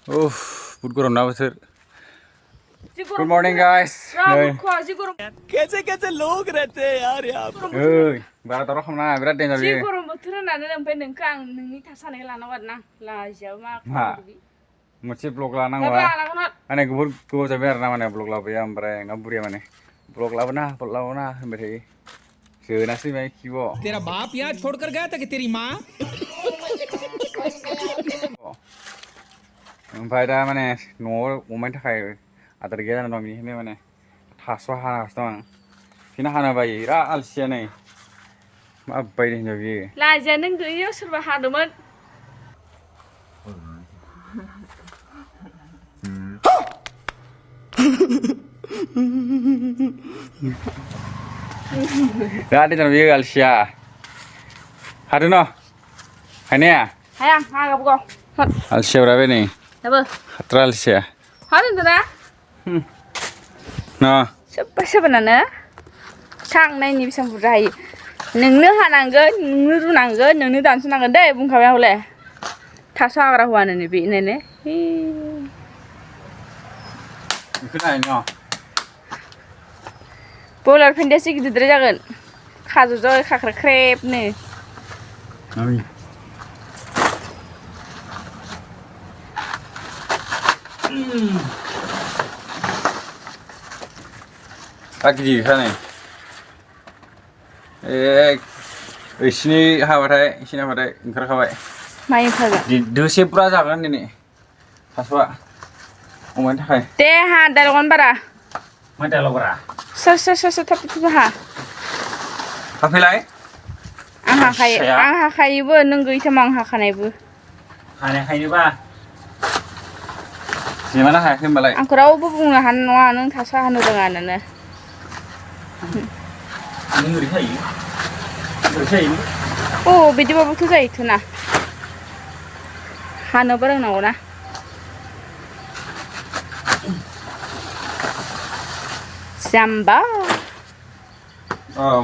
बहुत गरम ना बोथोर गुड मॉर्निंग गाइस कैसे कैसे लोग रहते हैं यार यहाँ पे बारा दावराव खालामनाङा बिराद डेन्जार जि गरम बोथोर होननानै ओमफ्राय नोंखौ आं नोंनि थासानायखौ लानांगौ आरोना लाजियाव मा मोनसे ब्लग लानांगौ माने गोबाव जाबाय आरोना माने ब्लग लाबोया ओमफ्राय आंना बुरिया माने ब्लग लाबोना होनबाय थायो जोनासै माय खिब' तेरा बाप यहाँ छोड़कर गया था कि तेरी माँ ओमफ्राय दा माने न'आव अमानि थाखाय आदार गैया जाना दं बेनिखायनो माने थास' हागासिनो दं आं बेनो हानो बायो बिराद आलसिया नै माबायदि हिनजाव बियो लाजिया नों गैयियाव सोरबा हादोंमोन बिराद डेन्जार बियो आलसिया हादों न' हायनाया हाया हागाबो आलसियाब्रा बे नै दाबो हाथ्रा आलसिया हादोंना न' सोरबा सोरबानानो थांनायनि बेसेबां बुरजा हायो नोंनो हानांगोन नोंनो रुनांगोन नोंनो दानस'नांगोन दै बुंखाबाय आं हले थास' हाग्रा हौवानो बे नायनो बेखौ नाय न' बयलार फेन्दायासो गिदिरद्राय जागोन खाज'जों खाख्रा ख्रेबनो गिदिरखा नै इसिनि हाबाथाय ओंखारखाबाय माइ ओंखारगोन दोसे बुरजा जागोन दिनै थास'आ अमानि थाखाय दे हा दालगानो बारा मा दालाव बारा सोर थाब हा थाफैलाय आं हाखायोबो नों गैथामा आं हाखानायबो हानायखायनोबा जेमाना हायाखै होनबालाय आंखौ रावबो बुंनो हानाय नङा नों थास' हानो रोङा होननानै नों ओरै हायो बिदिबाबोथ' जायोथ' ना हानोबो रोंनांगौ ना जाम्बा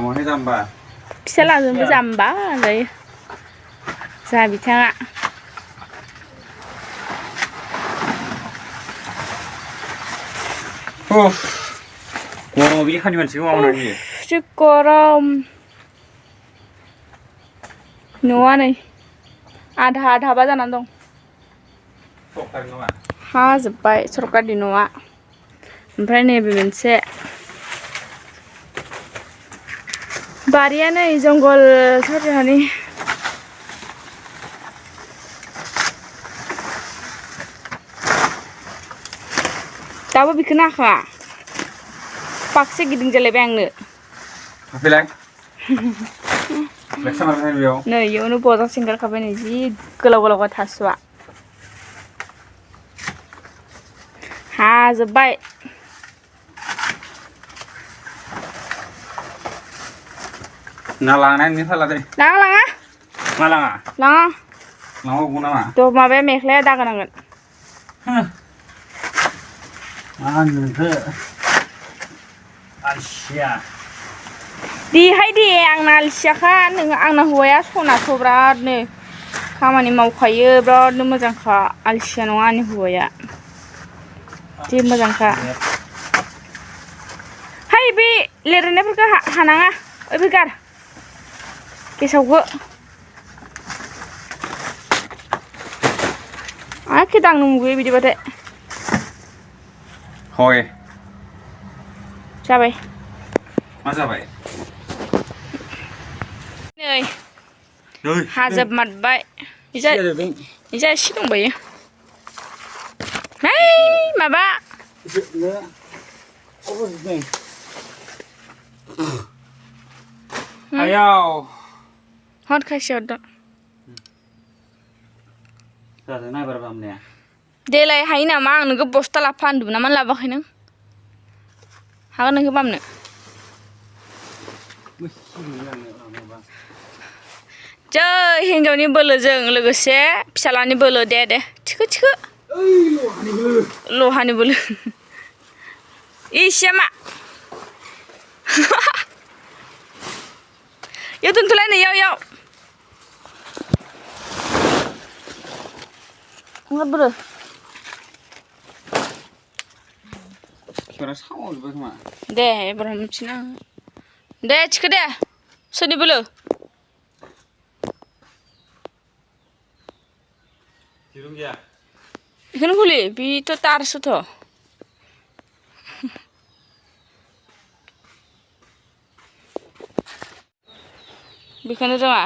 माने जाम्बा फिसालाजोंबो जाम्बा होनजायो जा बिथाङा बे खानि मानसिखौ मावनो होयो जि गरम न'आ नै आधा जानानै दं हाजोब्बाय सरकारनि न'आ ओमफ्राय नैबे मोनसे बारिया नै जंगल सारिहानि दाबो बेखौनो हाखा पाकसे गिदिं जालायबाय आंनो नै इयावनो बजा सिंगारखाबाय नै जि गोलाव थास'आ हाजोब्बाय ना लांनाय नोंनि फाला दे लाङा मा लाङा लाङागौ नामा थ' माबाया मेख्लाया दागानांगोन मा होनखो आलसिया देहाय दे आंना आलसियाखा नोङो आंना हौवाया सनाथ' बिरादनो खामानि मावखायो बिरादनो मोजांखा आलसिया नङा आंनि हौवाया जि मोजांखा हाय बे लिरनायफोरखौ हानाङा बे गार गेसावबो आखि दांनो मुगैयो बिदिबाथाय हय जाबाय मा जाबाय नै हाजोबमारबाय इजा एसे दंबायो है माबा आयाव हर खायसे हरदो जादोंना एबार बामनाया देलाय हायो नामा आं नोंखौ बस्था लाफा होनदोंमोन ना मानो लाबोआखै नों हागोन नोंखौ बामनो जै हिन्जावनि बोलोजों लोगोसे फिसालानि बोलो दे थिखो लहानि बोलो इसिया मा याव दोनथ'लाय नै याव Nggak bro. मानसिफोरा सावजोबबाय खोमा दे एबार मिथिना दे थिखो दे सोरनि बोलो दिरुं गैया बेखौनो खुलि बेथ' तारसोथ' बेखौनो रोङा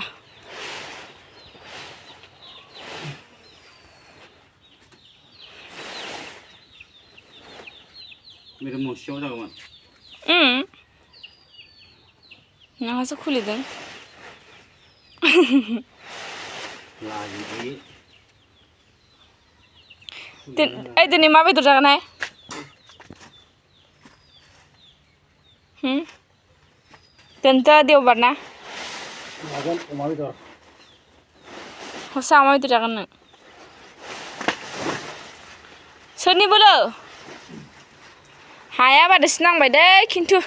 मेरे मुसियाव जागौमोन नोंहासो खुलिदों लाजोबबाय ओइ दिनै मा बेदर जागोनहाय दिनैथ' देवबार ना जागोन अमा बेदर हसा अमा बेदर जागोन नों सोरनि बोलो हाया बादासो नांबाय दे खिन्थु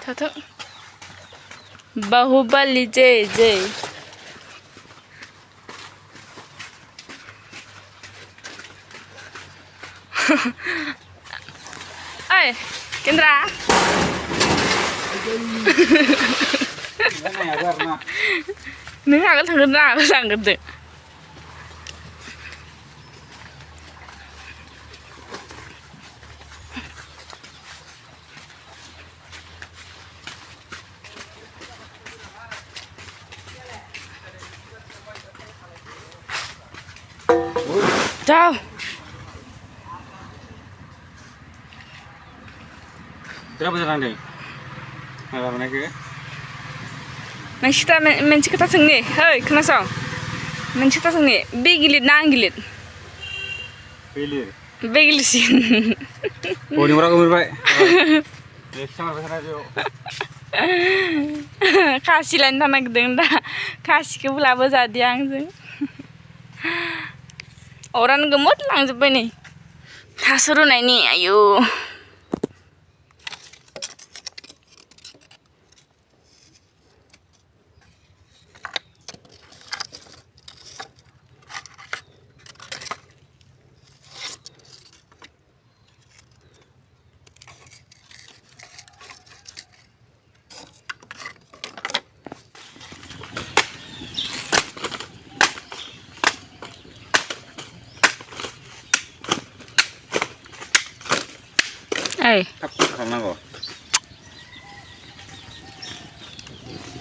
थाथों बाहुबली जय जय ओइ केन्द्रा नों आगोल थांगोन ना आगोल थांगोरदो Ciao. Berapa jalan deh? Ada mana ke? Kita mencipta seni, hei, kenapa? Mencipta seni, begilit nanggilit. Begilir. Begilit sih. Oh, di mana kamu berbaik? Sama besar aja. Kasih lain tanah gedeng dah, kasih ke belabu jadi angin. Orang gemuk langsung begini. Tasho ini, ayo. Eh, Apa nago?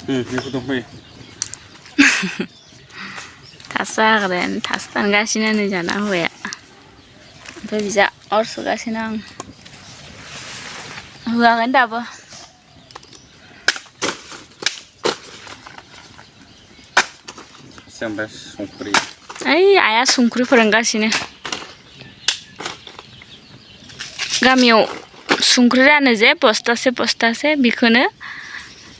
Ini kutung nih. tasho keren, tasho tanggasnya nih jangan aku ya. Apa bisa ors kasih nang. Huang enda apa? Sampai sungkri. Ayah sungkri perenggasnya. Gamiau sungkri ane je postase bikone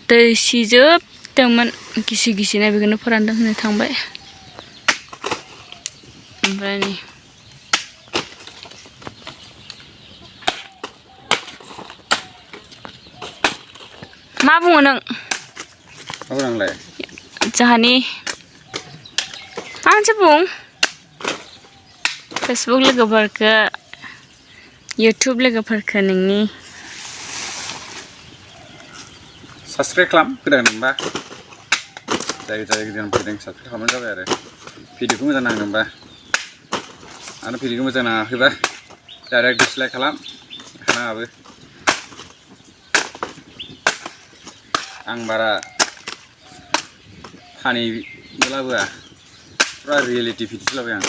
दै सिजोबदोंमोन गिसि-गिसिना बेखौनो फोरानदों होनो थांबाय ओमफ्राय नै मा बुङो नों Orangलाय जाहानि आंसो बुं फेसबुक लोगोफोरखौ YouTube लोगोफोरखौ नोंनि subscribe खालाम गोदान नोंबा जाय गोदान फैदों subscribe खालामनाय जाबाय आरो भिडिअखौ मोजां नांदोंबा आरो भिडिअखौ मोजां नाङाखैबा डाइरेक्ट डिसलाइक खालाम खानाङाबो आं बारा फानिबो लाबोआ पुरा रियेलिटि भिडिअ लाबोयो आं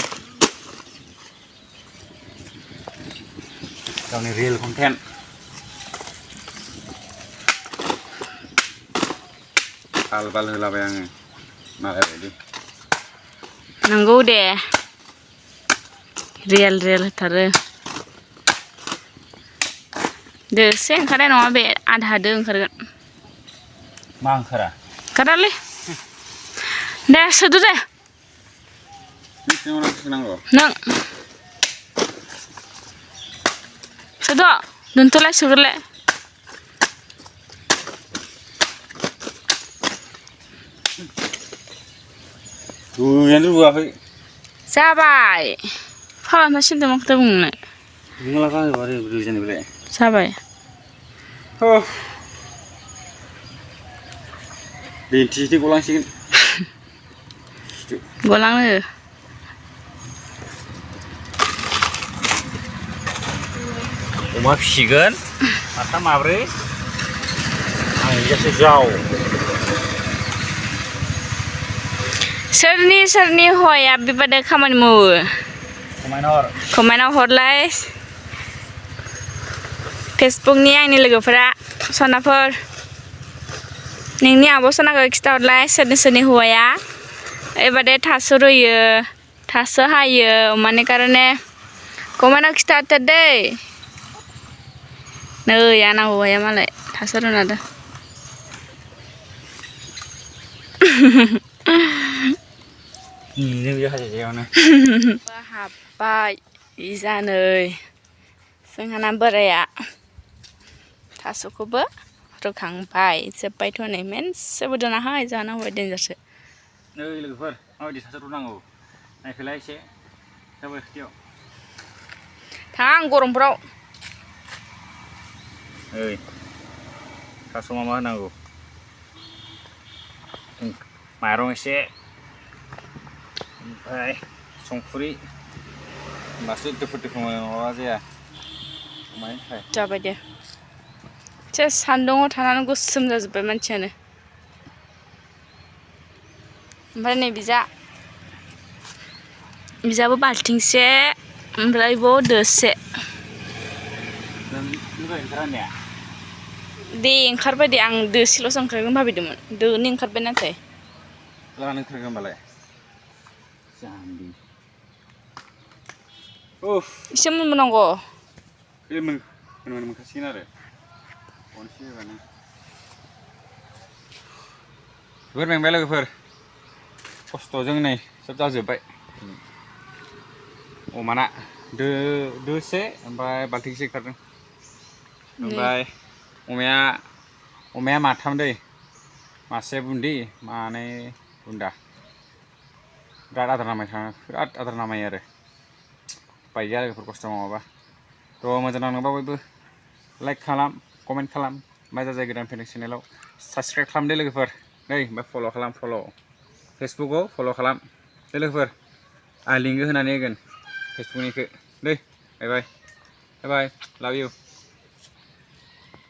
गावनि रियेल कन्टेन्ट बाल होलाबाय आङो मालाय बायदि नंगौ दे रियेल होथारो दोसे ओंखारनाय नङा बे आधादो ओंखारगोन मा ओंखारा ओंखारालै दे सोदो दे नों सोद' दोनथ'लाय सोगोरलाय रुयानो रुवाखै जाबाय फालाना सिन्था माखौथो बुंनो नोंला गानोबा रुजानायलाय जाबाय दिन्थि गलांसिगोन गलाङो अमा फिसिगोन माथाम माब्रै आं इजासो जाव सोरनि हौवाया बेबादि खामानि मावो कमेन्टआव हरलाय फेसबुकनि आंनि लोगोफोरा सनाफोर नोंनि आब' सनाखौ खिथाहरलाय सोरनि हौवाया एबादे थास' रुयो थास' हायो अमानि कारणे कमेन्टआव खिथाहरथो दै नै आंना हौवाया मालाय थास' रुना दं हाबबाय इजानै जोंहाना बोराया थास'खौबो रुखांबाय जोब्बायथ' नै मेनसेबो दोनाहाय जाना होबाय देन्जारसो नै लोगोफोर माबायदि थास' रुनांगौ नायफैलाय एसे जाबाय खाथियाव थां गरमफ्राव ओइ थास' मा होनांगौ माइरं एसे ओमफ्राय संख्रि होमबासो दोफो माबा जाया अमानि थाखाय जाबाय दे एसे सान्दुङाव थानानै गोसोम जाजोब्बाय मानसियानो ओमफ्राय नै बिजाबो बाल्थिंसे ओमफ्राय बाव दोसे दे ओंखारबाय दे आं दोसेल'सो ओंखारगोन भाबिदोंमोन दोनै ओंखारबाय नाथाय लागानो ओंखारगोन होमबालाय जाम्बि एसे मोननांगौ बे मोनखासिगोन आरो खनसे होबानो जोबोर मेंबाय लोगोफोर खस्थ'जों नै सब जाजोब्बाय अमाना दोसे ओमफ्राय बाल्थिंसे ओंखारदों ओमफ्राय अमाया माथाम दै मासे बुन्दि मानै बुन्दा बिराद आदार नामायो आरो बाय गैया लोगोफोर खस्थ' मावाबा थ' मोजां नांनोबा बयबो लाइक खालाम कमेन्ट खालाम ओमफ्राय जाय गोदान फैदों चेनेलाव साबसक्राइब खालामदो लोगोफोर नै ओमफ्राय फल' खालाम फेसबुकआव फल' खालाम दे लोगोफोर आं लिंक होनानै होगोन फेसबुकनिखौ दे बाय बाय लाभ इउ